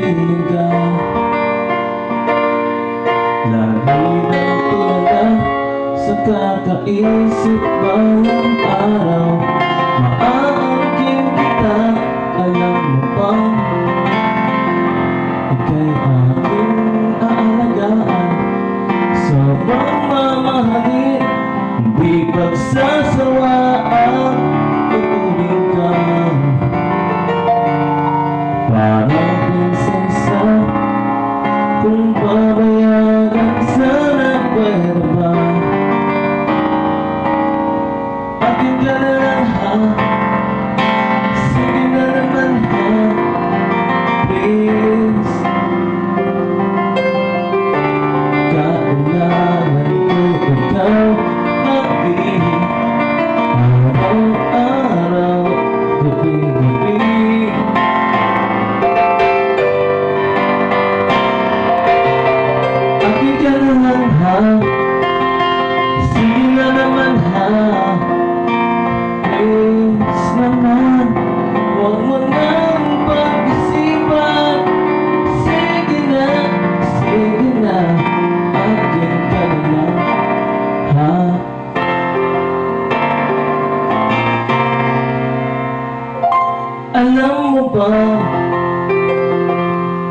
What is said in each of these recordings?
piling ka. Lagi na tulala sa kakaisip balang araw. Maaangkin kita, alam mo bang ika'y aking aalagaan. Sobrang mamahalin, di pagsasawaan, tutuwin ka. Parang prinsesa, kung babayaran sana pwede ba? Akin ka na lang ha, sige na naman ha, please. Kailangan ko ikaw magdihin, araw-araw, gabi-gabi. Akin ka na lang ha, sige na naman ha, please naman, huwag mo nang pag-isipan. Sige na, akin ka na lang ha. Alam mo ba,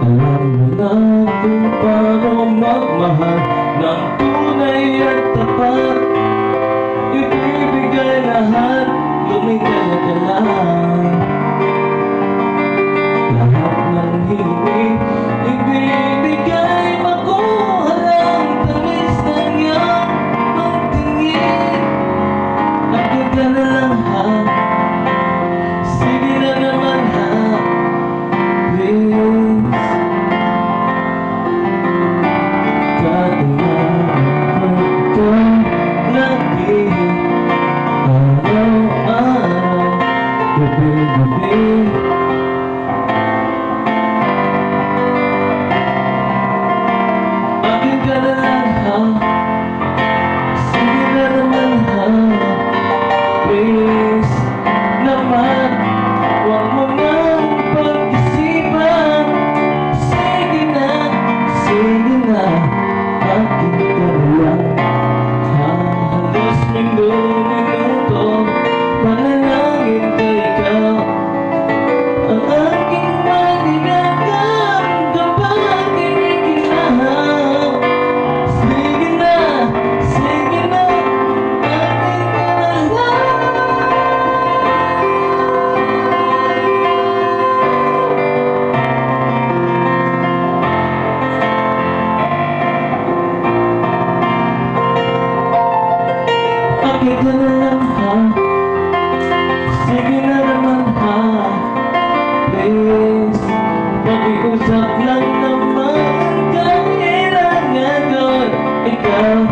alam mo na kung paano magmahal ng tunay at tapat. Ibibigay lahat, lumikay ka lang. Lahat ng hiling ibibigay, makuha lang tamis ng iyong pagtingin. Akin ka na lang ha, sige na naman ha, please. Kailangan ko lagi, araw-araw, gabi-gabi. Akin ka na lang ha, sige na naman ha, please naman, huwag mo nang pag-isipan. Sige na, akin ka na lang ha. Halos minuto, panalangin ka ikaw, ang aking maninagam kapag kinikilahaw. Sige na, akin ka na lang. Akin ka na lang ha, sige na naman ha, please. Pag-iusap lang naman, kailangan ko ikaw.